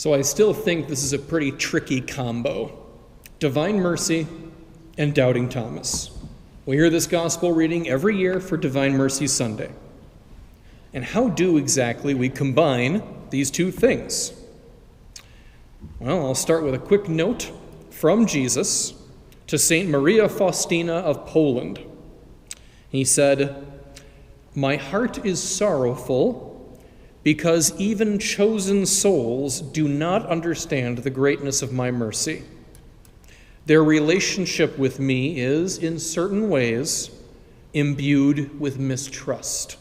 So I still think this is a pretty tricky combo. Divine mercy and doubting Thomas. We hear this gospel reading every year for Divine Mercy Sunday. And how do exactly we combine these two things? Well, I'll start with a quick note from Jesus to St. Maria Faustina of Poland. He said, "My heart is sorrowful because even chosen souls do not understand the greatness of my mercy. Their relationship with me is, in certain ways, imbued with mistrust.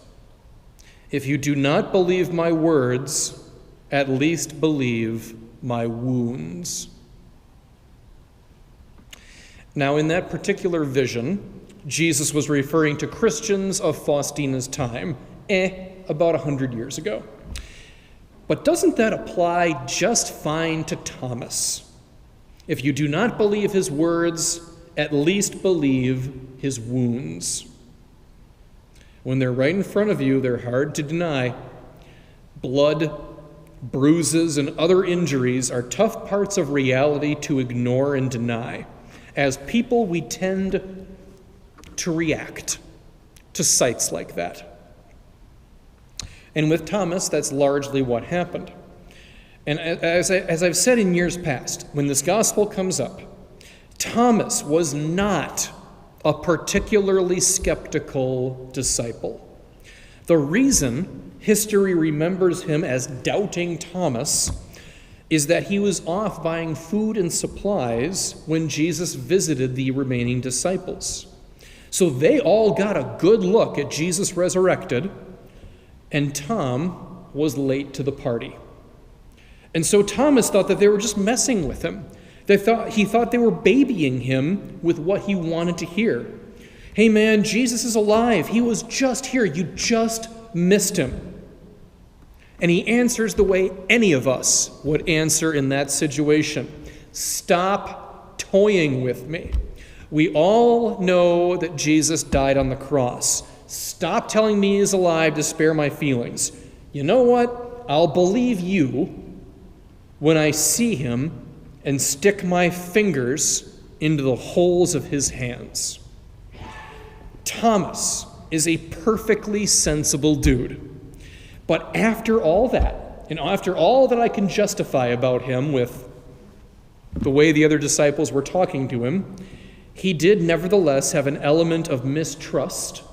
If you do not believe my words, at least believe my wounds." Now, in that particular vision, Jesus was referring to Christians of Faustina's time, about 100 years ago. But doesn't that apply just fine to Thomas? If you do not believe his words, at least believe his wounds. When they're right in front of you, they're hard to deny. Blood, bruises, and other injuries are tough parts of reality to ignore and deny. As people, we tend to react to sights like that. And with Thomas, that's largely what happened. And as I've said in years past, when this gospel comes up, Thomas was not a particularly skeptical disciple. The reason history remembers him as doubting Thomas is that he was off buying food and supplies when Jesus visited the remaining disciples. So they all got a good look at Jesus resurrected, and Tom was late to the party. And so Thomas thought that they were just messing with him. He thought they were babying him with what he wanted to hear. "Hey man, Jesus is alive. He was just here. You just missed him." And he answers the way any of us would answer in that situation. Stop toying with me. We all know that Jesus died on the cross. Stop telling me he's alive to spare my feelings. You know what? I'll believe you when I see him and stick my fingers into the holes of his hands. Thomas is a perfectly sensible dude. But after all that, and after all that I can justify about him with the way the other disciples were talking to him, he did nevertheless have an element of mistrust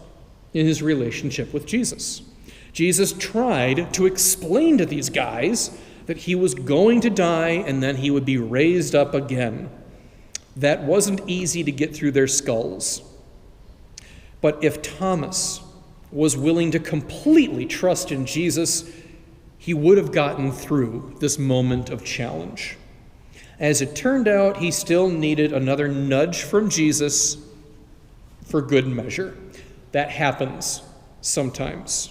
in his relationship with Jesus. Jesus tried to explain to these guys that he was going to die and then he would be raised up again. That wasn't easy to get through their skulls. But if Thomas was willing to completely trust in Jesus, he would have gotten through this moment of challenge. As it turned out, he still needed another nudge from Jesus for good measure. That happens sometimes.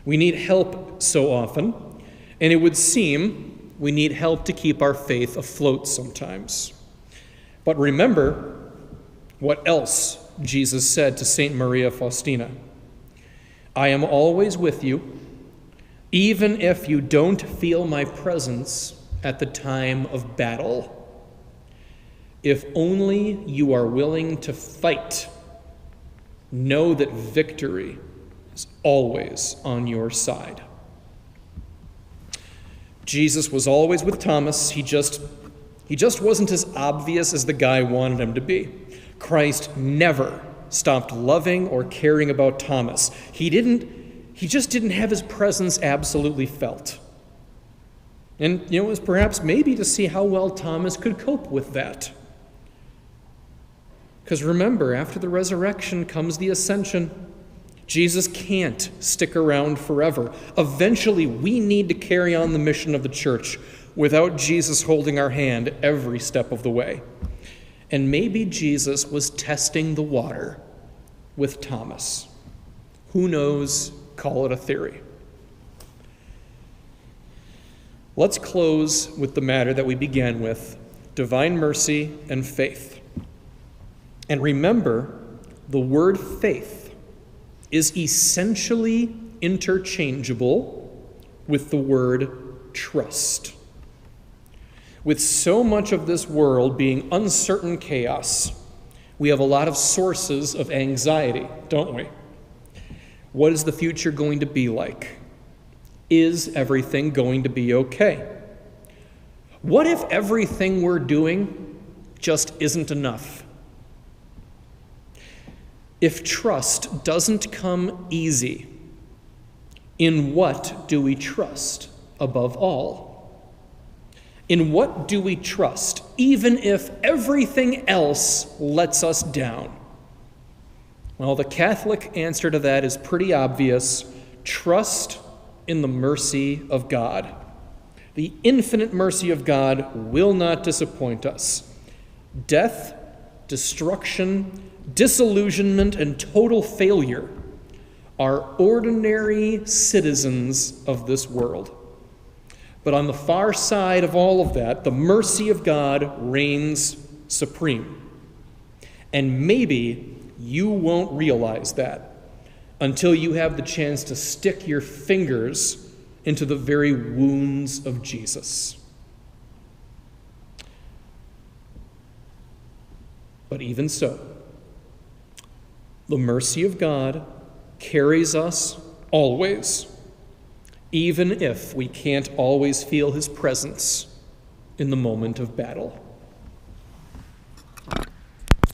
We need help so often, and it would seem we need help to keep our faith afloat sometimes. But remember what else Jesus said to St. Maria Faustina. "I am always with you, even if you don't feel my presence at the time of battle. If only you are willing to fight, know that victory is always on your side." Jesus was always with Thomas. He just wasn't as obvious as the guy wanted him to be. Christ never stopped loving or caring about Thomas. He just didn't have his presence absolutely felt. And it was perhaps maybe to see how well Thomas could cope with that. Because remember, after the resurrection comes the ascension. Jesus can't stick around forever. Eventually, we need to carry on the mission of the church without Jesus holding our hand every step of the way. And maybe Jesus was testing the water with Thomas. Who knows? Call it a theory. Let's close with the matter that we began with, divine mercy and faith. And remember, the word faith is essentially interchangeable with the word trust. With so much of this world being uncertain chaos, we have a lot of sources of anxiety, don't we? What is the future going to be like? Is everything going to be okay? What if everything we're doing just isn't enough? If trust doesn't come easy, in what do we trust above all? In what do we trust, even if everything else lets us down? Well, the Catholic answer to that is pretty obvious. Trust in the mercy of God. The infinite mercy of God will not disappoint us. Death, destruction, disillusionment, and total failure are ordinary citizens of this world. But on the far side of all of that, the mercy of God reigns supreme. And maybe you won't realize that until you have the chance to stick your fingers into the very wounds of Jesus. But even so, the mercy of God carries us always, even if we can't always feel his presence in the moment of battle.